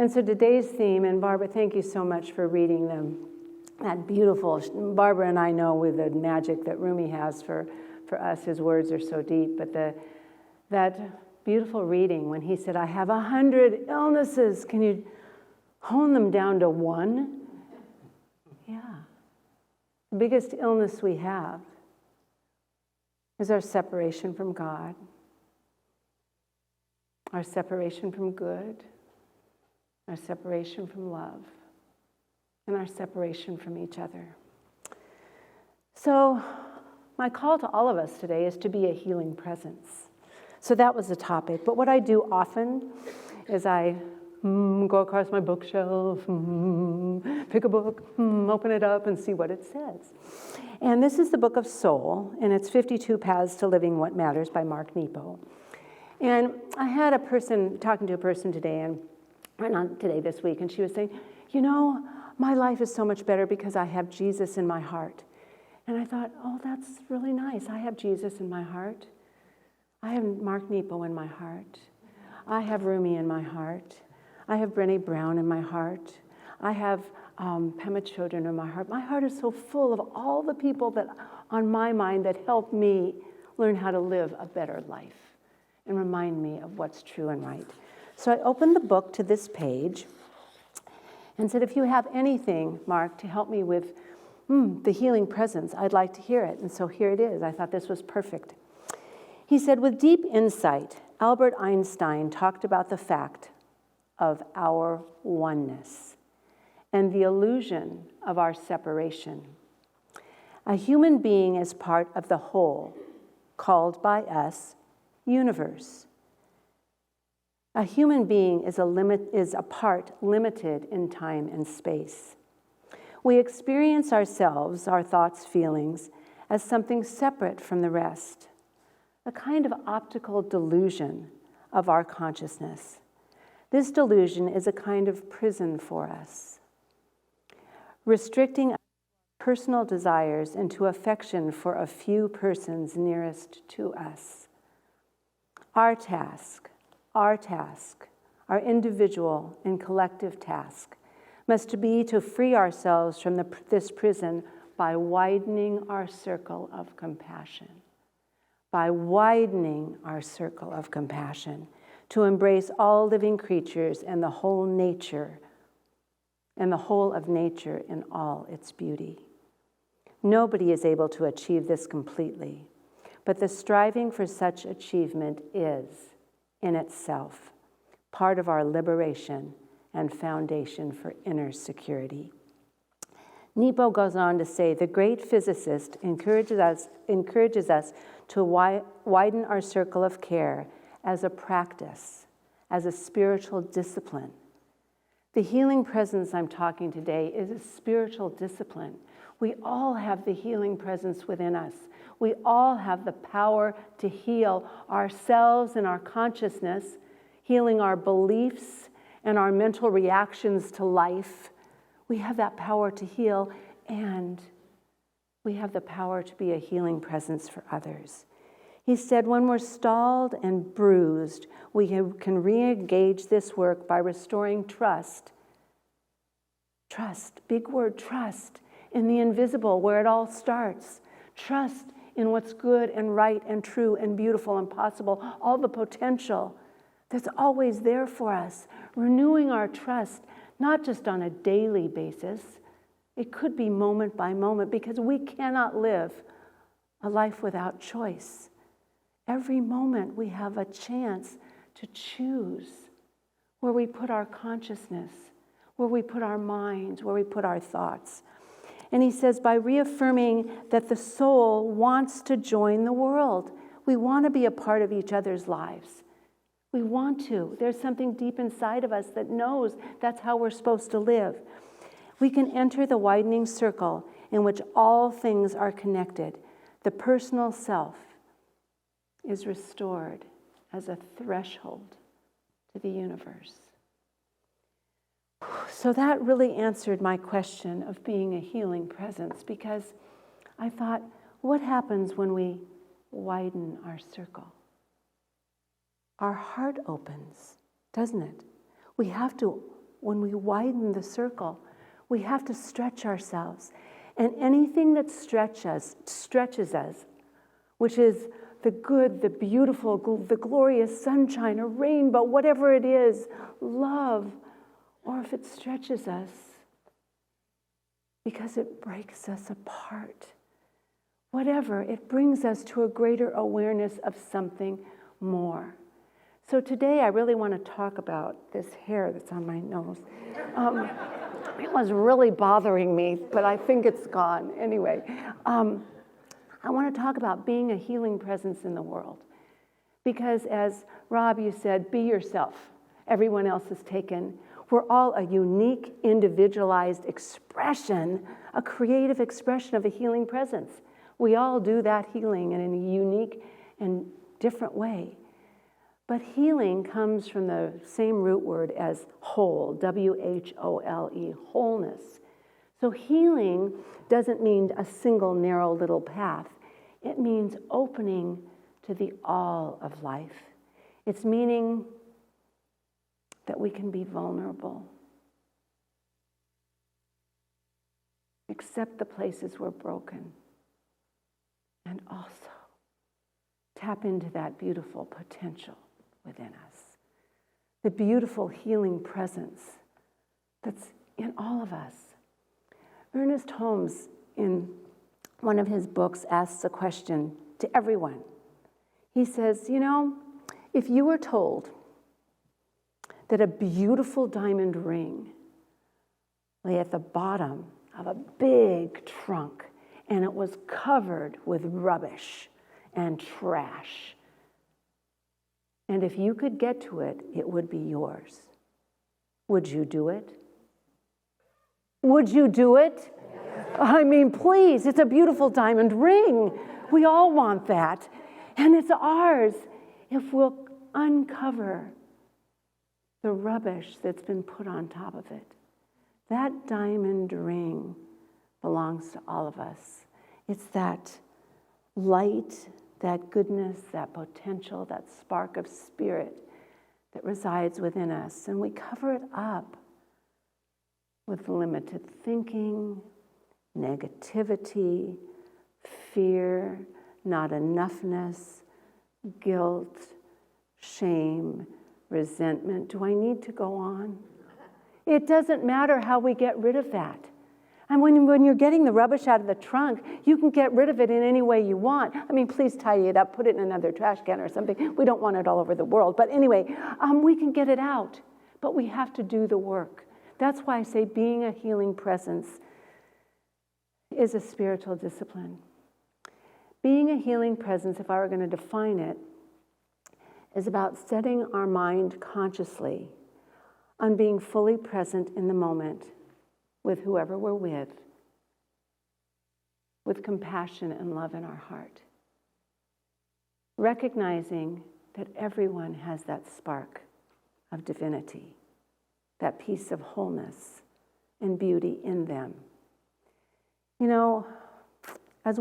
And so today's theme, and Barbara, thank you so much for reading them. That beautiful, Barbara and I know with the magic that Rumi has for us, his words are so deep, but that beautiful reading when he said, I have 100 illnesses, can you hone them down to one? Yeah. The biggest illness we have is our separation from God, our separation from good, our separation from love, and our separation from each other. So my call to all of us today is to be a healing presence. So that was the topic. But what I do often is I go across my bookshelf, pick a book, open it up and see what it says. And this is the Book of Soul, and it's 52 Paths to Living What Matters by Mark Nepo. And I had a person, talking to a person today, or not today, this week, and she was saying, you know, my life is so much better because I have Jesus in my heart. And I thought, oh, that's really nice. I have Jesus in my heart. I have Mark Nepo in my heart. I have Rumi in my heart. I have Brené Brown in my heart. I have Pema Chodron in my heart. My heart is so full of all the people that on my mind that help me learn how to live a better life and remind me of what's true and right. So I opened the book to this page and said, if you have anything, Mark, to help me with the healing presence, I'd like to hear it. And so here it is. I thought this was perfect. He said, with deep insight, Albert Einstein talked about the fact of our oneness and the illusion of our separation. A human being is part of the whole, called by us universe. A human being is a part limited in time and space. We experience ourselves, our thoughts, feelings, as something separate from the rest, a kind of optical delusion of our consciousness. This delusion is a kind of prison for us, restricting personal desires into affection for a few persons nearest to us. Our task, our individual and collective task, must be to free ourselves from this prison by widening our circle of compassion. By widening our circle of compassion to embrace all living creatures and the whole of nature in all its beauty. Nobody is able to achieve this completely, but the striving for such achievement is, in itself, part of our liberation and foundation for inner security. Nepo goes on to say, the great physicist encourages us to widen our circle of care as a practice, as a spiritual discipline. The healing presence I'm talking today is a spiritual discipline. We all have the healing presence within us. We all have the power to heal ourselves and our consciousness, healing our beliefs and our mental reactions to life. We have that power to heal, and we have the power to be a healing presence for others. He said, when we're stalled and bruised, we can re-engage this work by restoring trust. Trust, big word, trust in the invisible, where it all starts. Trust in what's good and right and true and beautiful and possible, all the potential that's always there for us. Renewing our trust, not just on a daily basis. It could be moment by moment, because we cannot live a life without choice. Every moment we have a chance to choose where we put our consciousness, where we put our minds, where we put our thoughts. And he says, by reaffirming that the soul wants to join the world. We want to be a part of each other's lives. We want to. There's something deep inside of us that knows that's how we're supposed to live. We can enter the widening circle in which all things are connected. The personal self is restored as a threshold to the universe. So that really answered my question of being a healing presence, because I thought, what happens when we widen our circle? Our heart opens, doesn't it? We have to when we widen the circle, we have to stretch ourselves. And anything that stretches us, which is the good, the beautiful, the glorious sunshine, a rainbow, whatever it is, love, or if it stretches us because it breaks us apart, whatever, it brings us to a greater awareness of something more. So today I really want to talk about this hair that's on my nose. It was really bothering me, but I think it's gone. Anyway, I want to talk about being a healing presence in the world. Because as Rob, you said, be yourself. Everyone else is taken. We're all a unique, individualized expression, a creative expression of a healing presence. We all do that healing in a unique and different way. But healing comes from the same root word as whole, W-H-O-L-E, wholeness. So healing doesn't mean a single narrow little path. It means opening to the all of life. It's meaning that we can be vulnerable. Accept the places we're broken. And also tap into that beautiful potential within us. The beautiful healing presence that's in all of us. Ernest Holmes, in one of his books, asks a question to everyone. He says, if you were told that a beautiful diamond ring lay at the bottom of a big trunk and it was covered with rubbish and trash, and if you could get to it, it would be yours, would you do it? Would you do it? I mean, please, it's a beautiful diamond ring. We all want that. And it's ours if we'll uncover the rubbish that's been put on top of it. That diamond ring belongs to all of us. It's that light, that goodness, that potential, that spark of spirit that resides within us. And we cover it up with limited thinking, negativity, fear, not enoughness, guilt, shame, resentment. Do I need to go on? It doesn't matter how we get rid of that. And when you're getting the rubbish out of the trunk, you can get rid of it in any way you want. I mean, please tidy it up, put it in another trash can or something. We don't want it all over the world. But anyway, we can get it out. But we have to do the work. That's why I say being a healing presence is a spiritual discipline. Being a healing presence, if I were going to define it, is about setting our mind consciously on being fully present in the moment with whoever we're with compassion and love in our heart. Recognizing that everyone has that spark of divinity, that piece of wholeness and beauty in them. As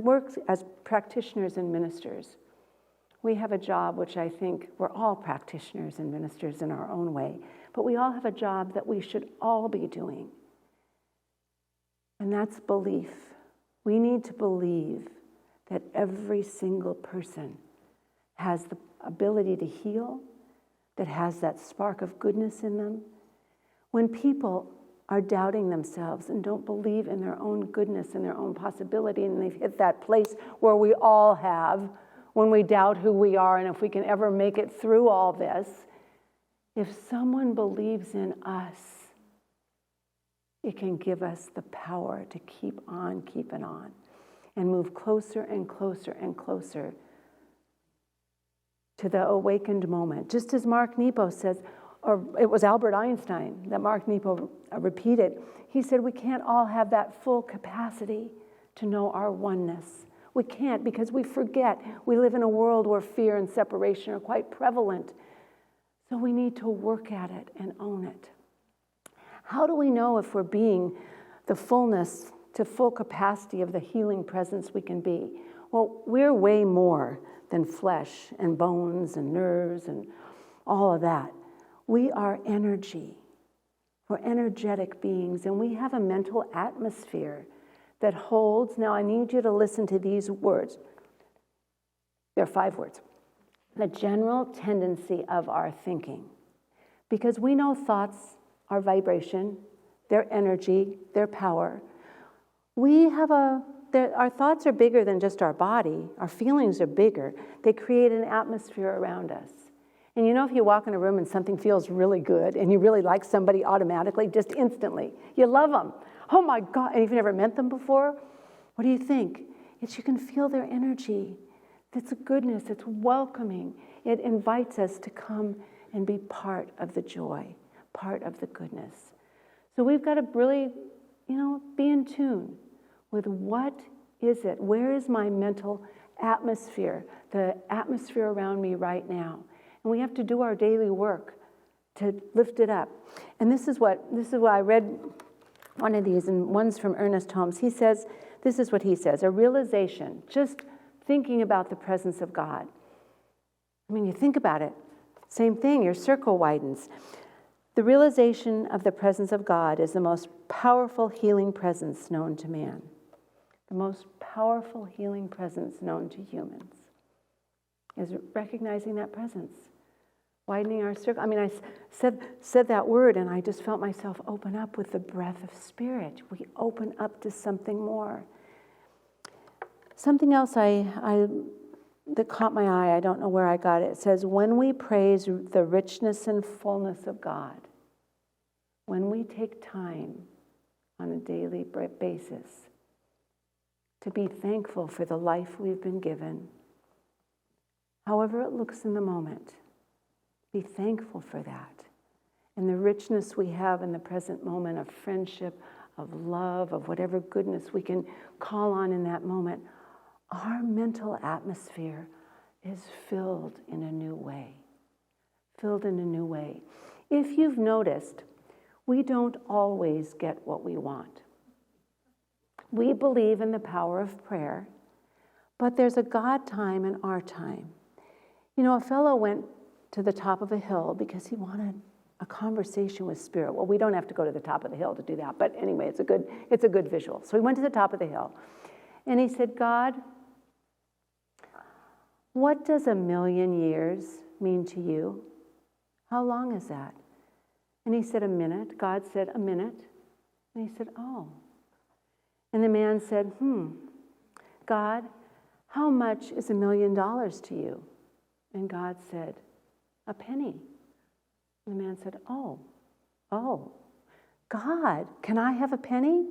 practitioners and ministers, we have a job which I think we're all practitioners and ministers in our own way, but we all have a job that we should all be doing. And that's belief. We need to believe that every single person has the ability to heal, that has that spark of goodness in them. When people are doubting themselves and don't believe in their own goodness and their own possibility, and they've hit that place where we all have, when we doubt who we are and if we can ever make it through all this, if someone believes in us, it can give us the power to keep on keeping on and move closer and closer and closer to the awakened moment. Just as Mark Nepo says, or it was Albert Einstein that Mark Nepo repeated, he said we can't all have that full capacity to know our oneness. We can't because we forget. We live in a world where fear and separation are quite prevalent. So we need to work at it and own it. How do we know if we're being the fullness to full capacity of the healing presence we can be? Well, we're way more than flesh and bones and nerves and all of that. We are energy. We're energetic beings, and we have a mental atmosphere that holds. Now, I need you to listen to these words. There are 5 words. The general tendency of our thinking. Because we know thoughts are vibration, they're energy, they're power. Our thoughts are bigger than just our body. Our feelings are bigger. They create an atmosphere around us. And if you walk in a room and something feels really good and you really like somebody automatically, just instantly, you love them. Oh my God, and if you've never met them before, what do you think? You can feel their energy. It's a goodness, it's welcoming. It invites us to come and be part of the joy, part of the goodness. So we've got to really, be in tune with what is it? Where is my mental atmosphere, the atmosphere around me right now? And we have to do our daily work to lift it up. And this is why I read one of these, and one's from Ernest Holmes. This is what he says, a realization, just thinking about the presence of God. You think about it, same thing, your circle widens. The realization of the presence of God is the most powerful healing presence known to man. The most powerful healing presence known to humans is recognizing that presence. Widening our circle. I said that word and I just felt myself open up with the breath of Spirit. We open up to something more. Something else that caught my eye, I don't know where I got it. It says, when we praise the richness and fullness of God, when we take time on a daily basis to be thankful for the life we've been given, however it looks in the moment, be thankful for that. And the richness we have in the present moment of friendship, of love, of whatever goodness we can call on in that moment, our mental atmosphere is filled in a new way. Filled in a new way. If you've noticed, we don't always get what we want. We believe in the power of prayer, but there's a God time and our time. A fellow went to the top of a hill because he wanted a conversation with Spirit. Well, we don't have to go to the top of the hill to do that, but anyway, it's a good visual. So he went to the top of the hill, and he said, God, what does 1,000,000 years mean to you? How long is that? And he said, 1 minute. God said, 1 minute. And he said, oh. And the man said, God, how much is $1,000,000 to you? And God said, a penny. And the man said, oh, God, can I have a penny?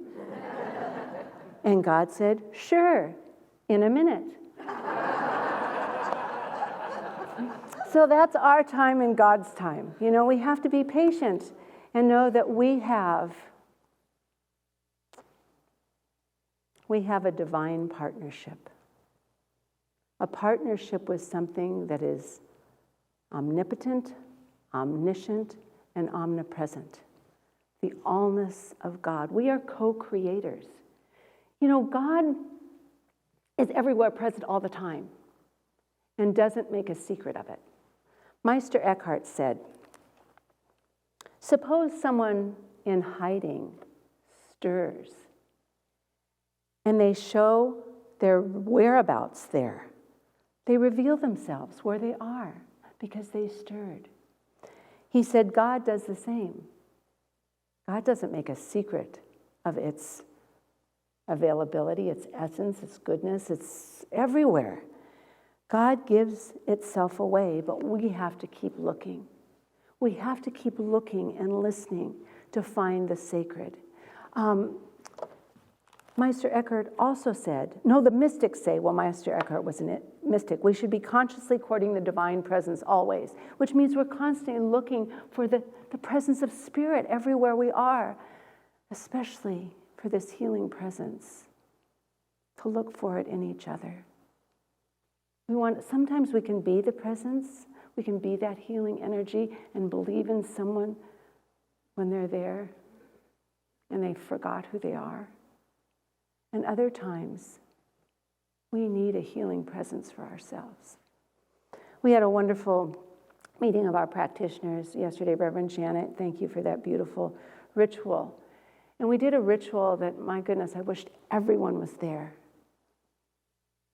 And God said, sure, in a minute. So that's our time and God's time. We have to be patient and know that we have a divine partnership. A partnership with something that is omnipotent, omniscient, and omnipresent. The allness of God. We are co-creators. God is everywhere present all the time and doesn't make a secret of it. Meister Eckhart said, suppose someone in hiding stirs and they show their whereabouts there. They reveal themselves where they are because they stirred. He said God does the same. God doesn't make a secret of its availability, its essence, its goodness. It's everywhere. God gives itself away, but we have to keep looking. We have to keep looking and listening to find the sacred. Meister Eckhart also said, the mystics say, Meister Eckhart was a mystic, we should be consciously courting the divine presence always, which means we're constantly looking for the presence of Spirit everywhere we are, especially for this healing presence, to look for it in each other. Sometimes we can be the presence, we can be that healing energy and believe in someone when they're there and they forgot who they are. And other times, we need a healing presence for ourselves. We had a wonderful meeting of our practitioners yesterday. Reverend Janet, thank you for that beautiful ritual. And we did a ritual that, my goodness, I wished everyone was there.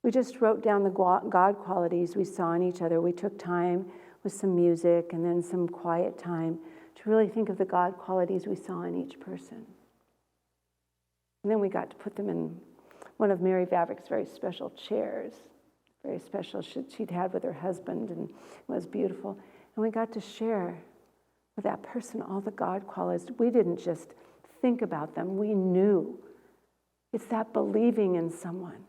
We just wrote down the God qualities we saw in each other. We took time with some music and then some quiet time to really think of the God qualities we saw in each person. And then we got to put them in one of Mary Vavrick's very special chairs, very special she'd had with her husband, and it was beautiful. And we got to share with that person all the God qualities. We didn't just think about them, we knew. It's that believing in someone.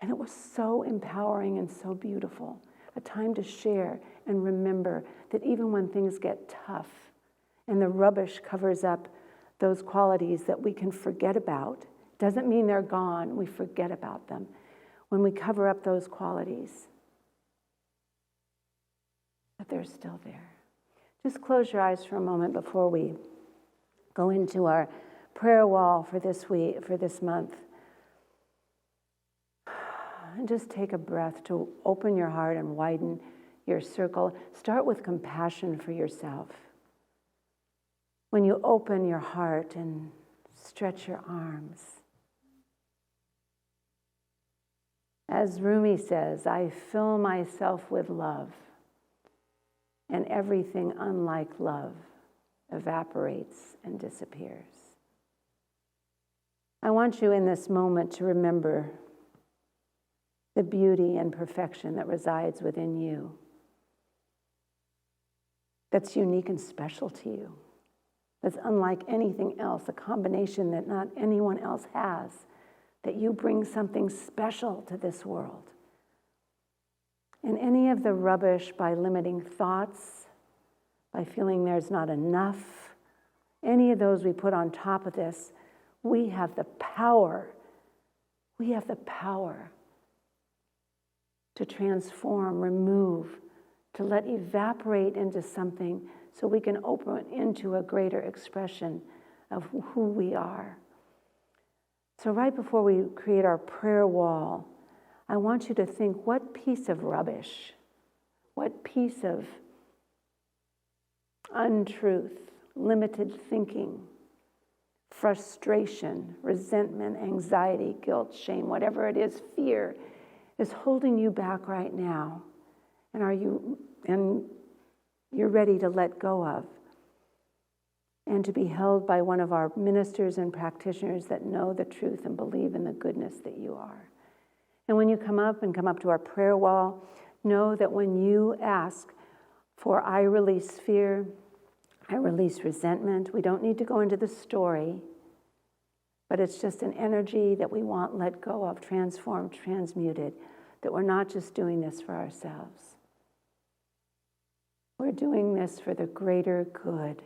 And it was so empowering and so beautiful. A time to share and remember that even when things get tough and the rubbish covers up those qualities that we can forget about, doesn't mean they're gone, we forget about them. When we cover up those qualities, but they're still there. Just close your eyes for a moment before we go into our prayer wall for this week, for this month. And just take a breath to open your heart and widen your circle. Start with compassion for yourself. When you open your heart and stretch your arms. As Rumi says, I fill myself with love, and everything unlike love evaporates and disappears. I want you in this moment to remember the beauty and perfection that resides within you, that's unique and special to you, that's unlike anything else, a combination that not anyone else has, that you bring something special to this world. And any of the rubbish by limiting thoughts, by feeling there's not enough, any of those we put on top of this, we have the power to transform, remove, to let evaporate into something so we can open into a greater expression of who we are. So right before we create our prayer wall, I want you to think, what piece of rubbish, what piece of untruth, limited thinking, frustration, resentment, anxiety, guilt, shame, whatever it is, fear, is holding you back right now, and you're ready to let go of, and to be held by one of our ministers and practitioners that know the truth and believe in the goodness that you are. And when you come up to our prayer wall, know that when you ask for I release fear, I release resentment, we don't need to go into the story, but it's just an energy that we want let go of, transformed, transmuted, that we're not just doing this for ourselves. We're doing this for the greater good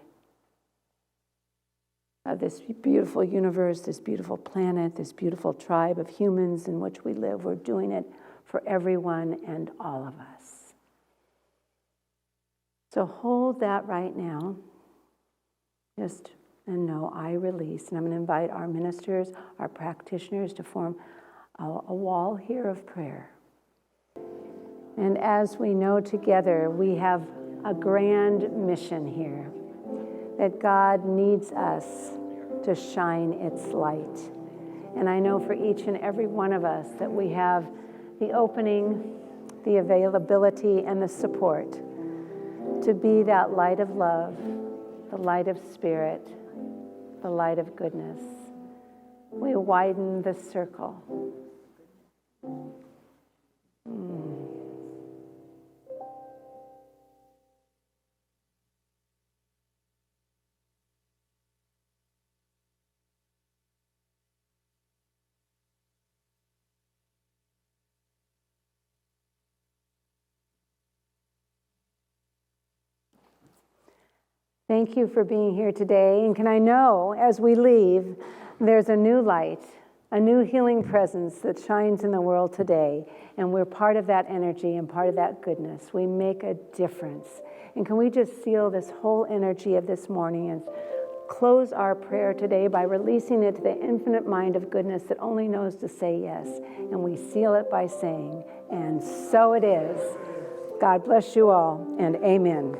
of this beautiful universe, this beautiful planet, this beautiful tribe of humans in which we live. We're doing it for everyone and all of us. So hold that right now. And know I release. And I'm going to invite our ministers, our practitioners to form a wall here of prayer. And as we know together, we have a grand mission here, that God needs us to shine its light. And I know for each and every one of us that we have the opening, the availability, and the support to be that light of love, the light of spirit, the light of goodness. We widen the circle. Thank you for being here today. And can I know, as we leave, there's a new light, a new healing presence that shines in the world today. And we're part of that energy and part of that goodness. We make a difference. And can we just seal this whole energy of this morning and close our prayer today by releasing it to the infinite mind of goodness that only knows to say yes. And we seal it by saying, and so it is. God bless you all, and amen.